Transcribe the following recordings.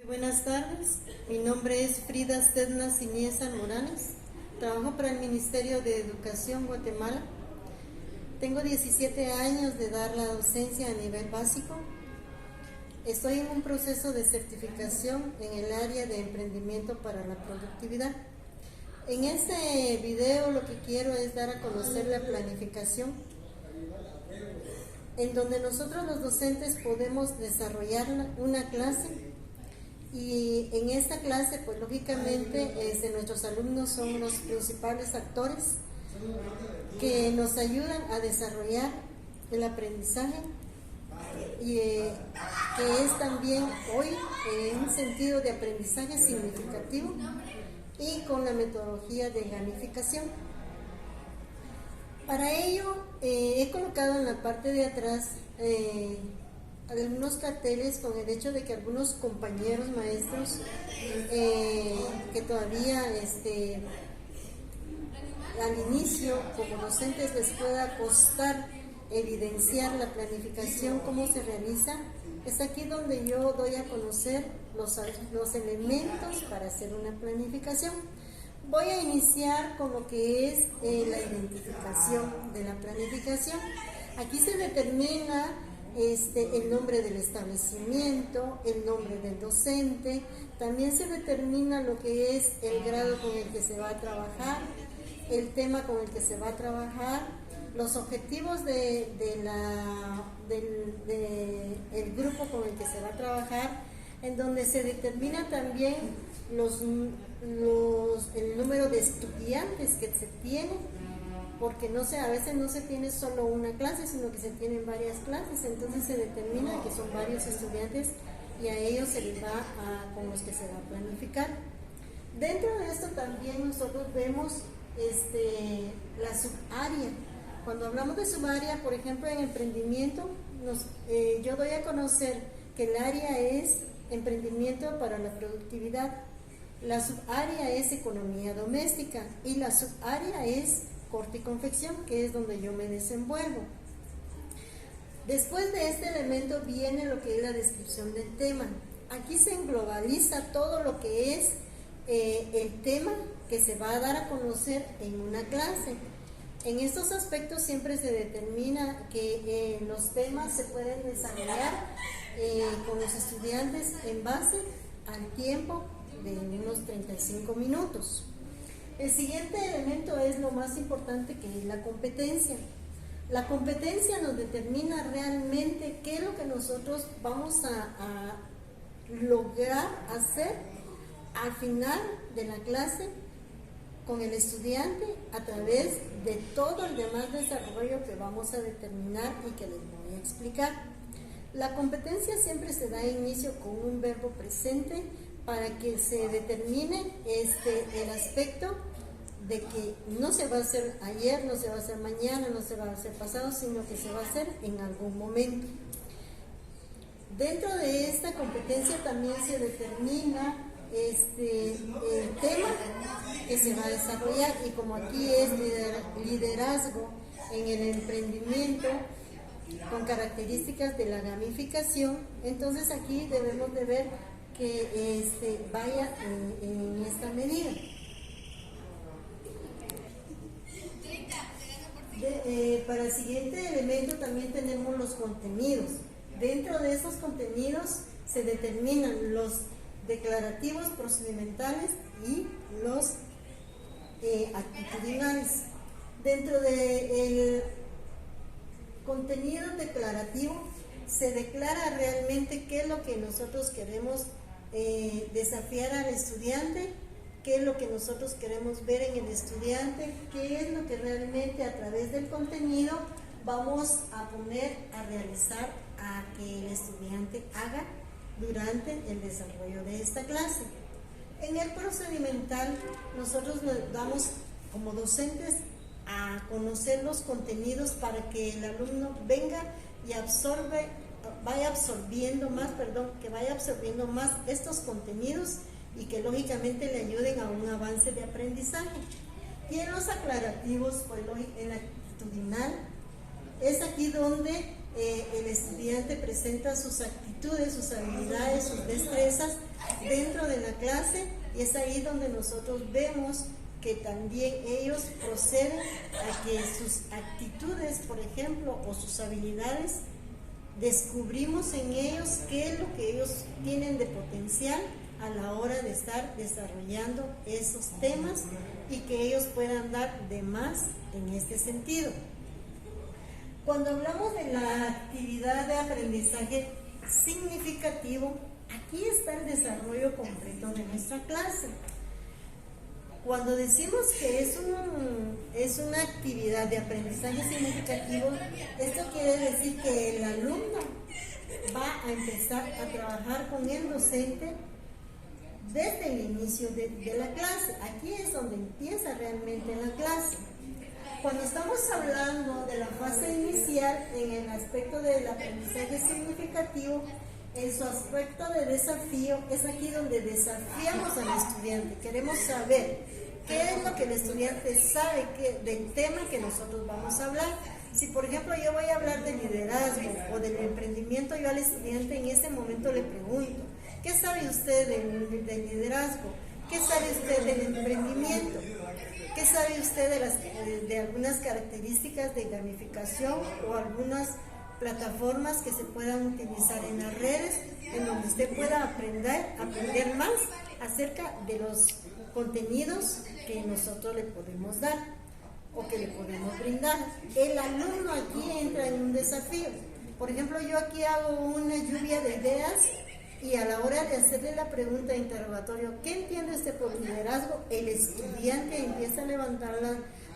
Buenas tardes, mi nombre es Frida Sedna Siniesa Morales, trabajo para el Ministerio de Educación Guatemala. Tengo 17 años de dar la docencia a nivel básico. Estoy en un proceso de certificación en el área de emprendimiento para la productividad. En este video lo que quiero es dar a conocer la planificación, en donde nosotros los docentes podemos desarrollar una clase. Y en esta clase, pues lógicamente, nuestros alumnos son los principales actores que nos ayudan a desarrollar el aprendizaje y que es también hoy un sentido de aprendizaje significativo y con la metodología de gamificación. Para ello, he colocado en la parte de atrás algunos carteles con el hecho de que algunos compañeros maestros que todavía al inicio como docentes les pueda costar evidenciar la planificación, cómo se realiza. Es aquí donde yo doy a conocer los elementos para hacer una planificación. Voy a iniciar con lo que es la identificación de la planificación. Aquí se determina el nombre del establecimiento, el nombre del docente, también se determina lo que es el grado con el que se va a trabajar, el tema con el que se va a trabajar, los objetivos del grupo con el que se va a trabajar, en donde se determina también el número de estudiantes que se tiene, porque a veces no se tiene solo una clase, sino que se tienen varias clases, entonces se determina que son varios estudiantes y a ellos se les va con los que se va a planificar. Dentro de esto también nosotros vemos la subárea. Cuando hablamos de subárea, por ejemplo, en emprendimiento, yo doy a conocer que el área es emprendimiento para la productividad, la subárea es economía doméstica y la subárea es corte y confección, que es donde yo me desenvuelvo. Después de este elemento viene lo que es la descripción del tema. Aquí se globaliza todo lo que es el tema que se va a dar a conocer en una clase. En estos aspectos siempre se determina que los temas se pueden desarrollar con los estudiantes en base al tiempo de unos 35 minutos. El siguiente elemento es lo más importante, que es la competencia. La competencia nos determina realmente qué es lo que nosotros vamos a lograr hacer al final de la clase con el estudiante a través de todo el demás desarrollo que vamos a determinar y que les voy a explicar. La competencia siempre se da inicio con un verbo presente para que se determine el aspecto de que no se va a hacer ayer, no se va a hacer mañana, no se va a hacer pasado, sino que se va a hacer en algún momento. Dentro de esta competencia también se determina el tema que se va a desarrollar, y como aquí es liderazgo en el emprendimiento con características de la gamificación, entonces aquí debemos de ver que vaya en esta medida. Para el siguiente elemento también tenemos los contenidos. Dentro de esos contenidos se determinan los declarativos procedimentales y los actitudinales. Dentro del contenido declarativo se declara realmente qué es lo que nosotros queremos desafiar al estudiante, qué es lo que nosotros queremos ver en el estudiante, qué es lo que realmente a través del contenido vamos a poner a realizar a que el estudiante haga durante el desarrollo de esta clase. En el procedimental, nosotros nos damos como docentes a conocer los contenidos para que el alumno venga y vaya absorbiendo más estos contenidos y que lógicamente le ayuden a un avance de aprendizaje. Y en los aclarativos, pues en la actitudinal, es aquí donde el estudiante presenta sus actitudes, sus habilidades, sus destrezas dentro de la clase, y es ahí donde nosotros vemos que también ellos proceden a que sus actitudes, por ejemplo, o sus habilidades, descubrimos en ellos qué es lo que ellos tienen de potencial a la hora de estar desarrollando esos temas y que ellos puedan dar de más en este sentido. Cuando hablamos de la actividad de aprendizaje significativo, aquí está el desarrollo completo de nuestra clase. Cuando decimos que es una actividad de aprendizaje significativo, esto quiere decir que el alumno va a empezar a trabajar con el docente desde el inicio de la clase. Aquí es donde empieza realmente la clase. Cuando estamos hablando de la fase inicial en el aspecto del aprendizaje significativo, en su aspecto de desafío, es aquí donde desafiamos al estudiante. Queremos saber qué es lo que el estudiante sabe del tema que nosotros vamos a hablar. Si por ejemplo yo voy a hablar de liderazgo o del emprendimiento, yo al estudiante en ese momento le pregunto: ¿qué sabe usted del liderazgo? ¿Qué sabe usted del emprendimiento? ¿Qué sabe usted de algunas características de gamificación o algunas plataformas que se puedan utilizar en las redes, en donde usted pueda aprender más acerca de los contenidos que nosotros le podemos dar o que le podemos brindar? El alumno aquí entra en un desafío. Por ejemplo, yo aquí hago una lluvia de ideas y a la hora de hacerle la pregunta de interrogatorio, ¿qué entiende usted por liderazgo?, el estudiante empieza a levantar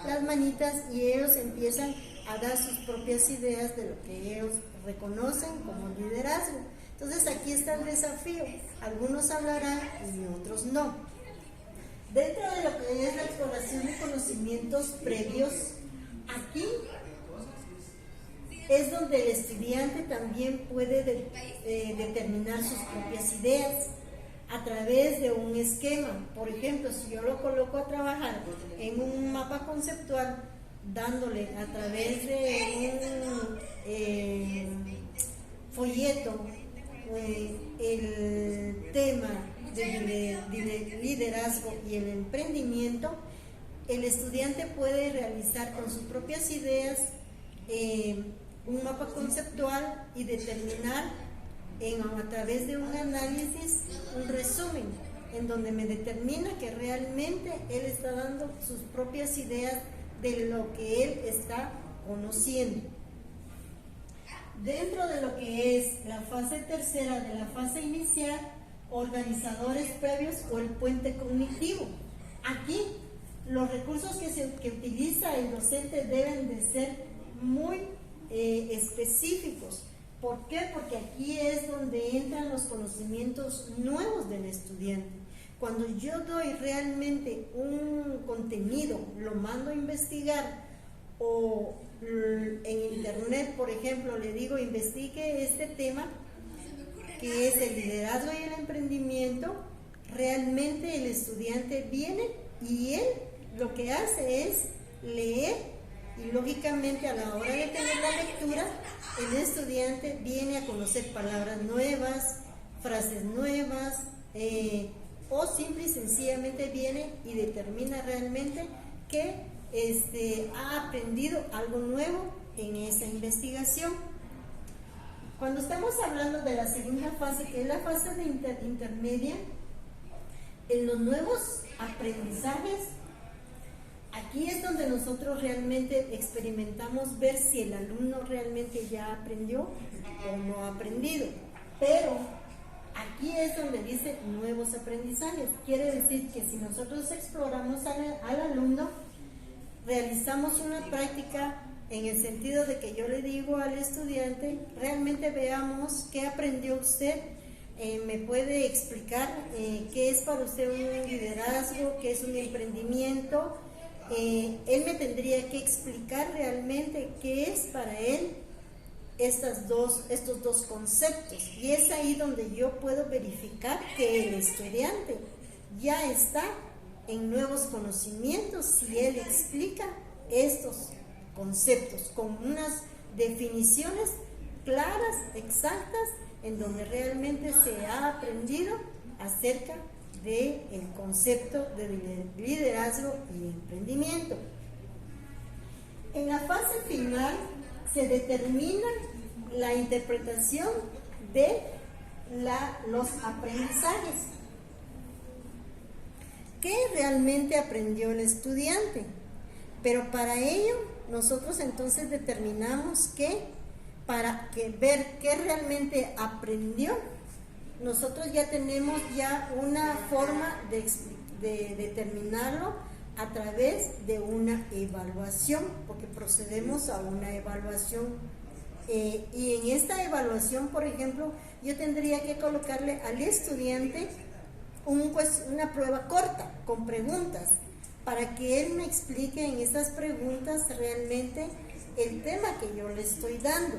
las manitas y ellos empiezan a dar sus propias ideas de lo que ellos reconocen como liderazgo. Entonces aquí está el desafío. Algunos hablarán y otros no. Dentro de lo que es la exploración de conocimientos previos, aquí es donde el estudiante también puede determinar sus propias ideas a través de un esquema. Por ejemplo, si yo lo coloco a trabajar en un mapa conceptual, dándole a través de un folleto el tema de liderazgo y el emprendimiento, el estudiante puede realizar con sus propias ideas un mapa conceptual y determinar a través de un análisis un resumen en donde me determina que realmente él está dando sus propias ideas de lo que él está conociendo. Dentro de lo que es la fase tercera de la fase inicial, organizadores previos o el puente cognitivo. Aquí los recursos que utiliza el docente deben de ser muy específicos. ¿Por qué? Porque aquí es donde entran los conocimientos nuevos del estudiante. Cuando yo doy realmente un contenido, lo mando a investigar, o en internet, por ejemplo, le digo: investigue este tema que es el liderazgo y el emprendimiento, realmente el estudiante viene y él lo que hace es leer, y lógicamente a la hora de tener la lectura, el estudiante viene a conocer palabras nuevas, frases nuevas, o simple y sencillamente viene y determina realmente que ha aprendido algo nuevo en esa investigación. Cuando estamos hablando de la segunda fase, que es la fase de intermedia, en los nuevos aprendizajes, aquí es donde nosotros realmente experimentamos ver si el alumno realmente ya aprendió o no ha aprendido. Pero aquí es donde dice nuevos aprendizajes. Quiere decir que si nosotros exploramos al alumno, realizamos una práctica en el sentido de que yo le digo al estudiante: realmente veamos qué aprendió usted, me puede explicar qué es para usted un liderazgo, qué es un emprendimiento. Él me tendría que explicar realmente qué es para él estos dos conceptos, y es ahí donde yo puedo verificar que el estudiante ya está en nuevos conocimientos si él explica estos conceptos con unas definiciones claras, exactas, en donde realmente se ha aprendido acerca del concepto de liderazgo y emprendimiento. En la fase final se determina la interpretación de los aprendizajes. ¿Qué realmente aprendió el estudiante? Pero para ello nosotros entonces determinamos que para ver qué realmente aprendió, nosotros ya tenemos ya una forma de determinarlo a través de una evaluación, porque procedemos a una evaluación. Y en esta evaluación, por ejemplo, yo tendría que colocarle al estudiante una prueba corta con preguntas para que él me explique en estas preguntas realmente el tema que yo le estoy dando.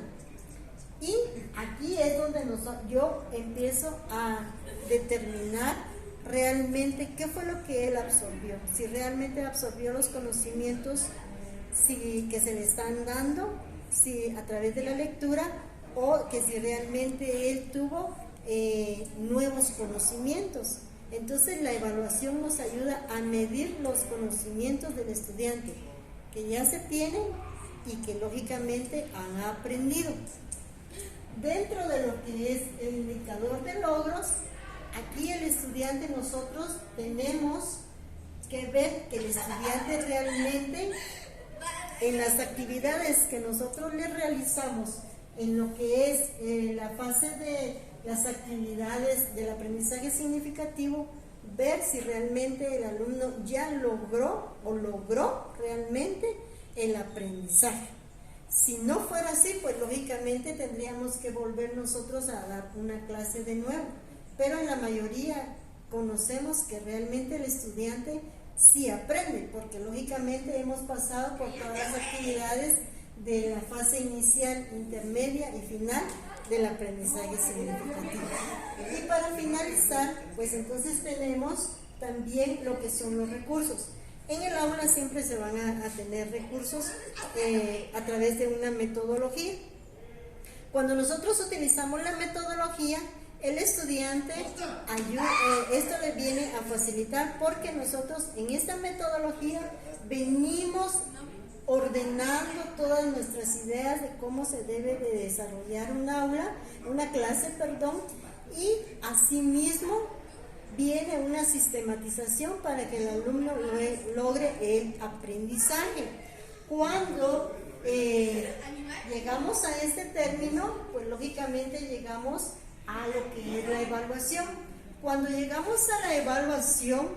Y aquí es donde yo empiezo a determinar realmente qué fue lo que él absorbió, si realmente absorbió los conocimientos que se le están dando, si a través de la lectura, o que si realmente él tuvo nuevos conocimientos. Entonces la evaluación nos ayuda a medir los conocimientos del estudiante que ya se tienen y que lógicamente han aprendido. Dentro de lo que es el indicador de logros, aquí el estudiante, nosotros tenemos que ver que el estudiante realmente en las actividades que nosotros le realizamos, en lo que es la fase de las actividades del aprendizaje significativo, ver si realmente el alumno ya logró realmente el aprendizaje. Si no fuera así, pues lógicamente tendríamos que volver nosotros a dar una clase de nuevo, pero en la mayoría conocemos que realmente el estudiante sí aprende, porque lógicamente hemos pasado por todas las actividades de la fase inicial, intermedia y final del aprendizaje significativo. Y para finalizar, pues entonces tenemos también lo que son los recursos. En el aula siempre se van a tener recursos a través de una metodología. Cuando nosotros utilizamos la metodología, el estudiante esto le viene a facilitar, porque nosotros en esta metodología venimos ordenando todas nuestras ideas de cómo se debe de desarrollar una clase, y asimismo viene una sistematización para que el alumno logre el aprendizaje. Cuando llegamos a este término, pues lógicamente llegamos a lo que es la evaluación. Cuando llegamos a la evaluación,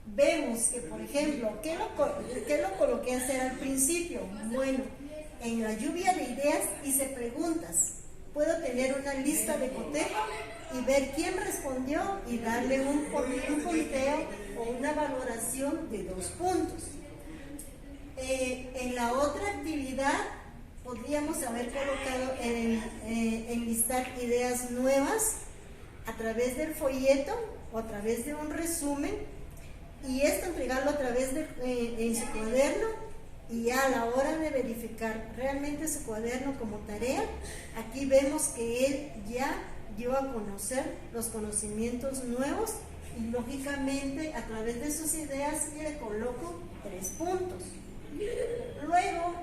vemos que, por ejemplo, ¿qué lo coloqué a hacer al principio? Bueno, en la lluvia de ideas hice preguntas. Puedo tener una lista de cotejo y ver quién respondió y darle un punteo o una valoración de 2 puntos. En la otra actividad podríamos haber colocado enlistar ideas nuevas a través del folleto o a través de un resumen, y esto entregarlo a través en su cuaderno. Y a la hora de verificar realmente su cuaderno como tarea, aquí vemos que él ya dio a conocer los conocimientos nuevos, y lógicamente a través de sus ideas le coloco 3 puntos. Luego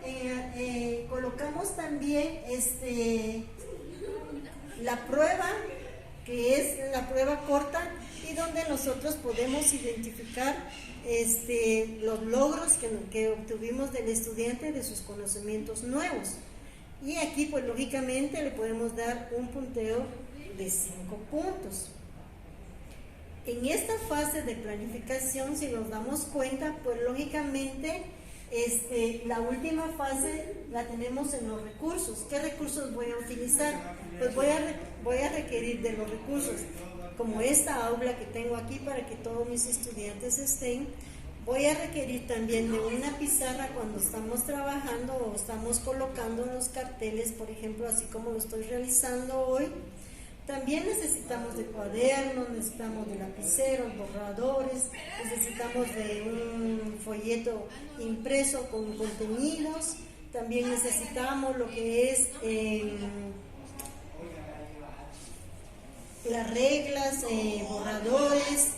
colocamos también la prueba, que es la prueba corta, y donde nosotros podemos identificar los logros que obtuvimos del estudiante de sus conocimientos nuevos. Y aquí pues lógicamente le podemos dar un punteo de 5 puntos. En esta fase de planificación, si nos damos cuenta, pues lógicamente la última fase la tenemos en los recursos. ¿Qué recursos voy a utilizar? Pues voy a requerir de los recursos, como esta aula que tengo aquí para que todos mis estudiantes estén. Voy a requerir también de una pizarra cuando estamos trabajando o estamos colocando los carteles, por ejemplo, así como lo estoy realizando hoy. También necesitamos de cuadernos, necesitamos de lapiceros, borradores, necesitamos de un folleto impreso con contenidos. También necesitamos lo que es las reglas, borradores,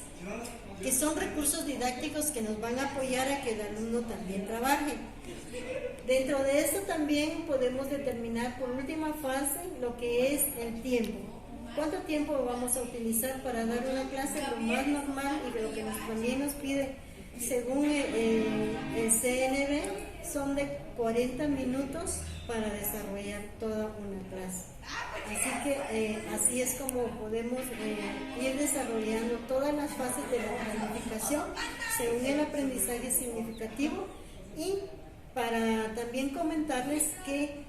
que son recursos didácticos que nos van a apoyar a que el alumno también trabaje. Dentro de esto también podemos determinar por última fase lo que es el tiempo. ¿Cuánto tiempo vamos a utilizar para dar una clase? Lo más normal y lo que también nos pide según el CNB son de 40 minutos para desarrollar toda una clase. Así que así es como podemos ir desarrollando todas las fases de la planificación según el aprendizaje significativo. Y para también comentarles que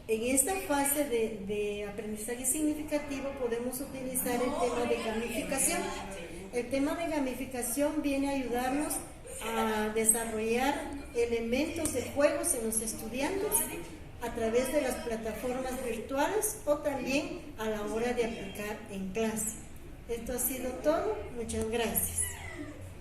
en esta fase de aprendizaje significativo podemos utilizar el tema de gamificación. El tema de gamificación viene a ayudarnos a desarrollar elementos de juegos en los estudiantes a través de las plataformas virtuales o también a la hora de aplicar en clase. Esto ha sido todo. Muchas gracias.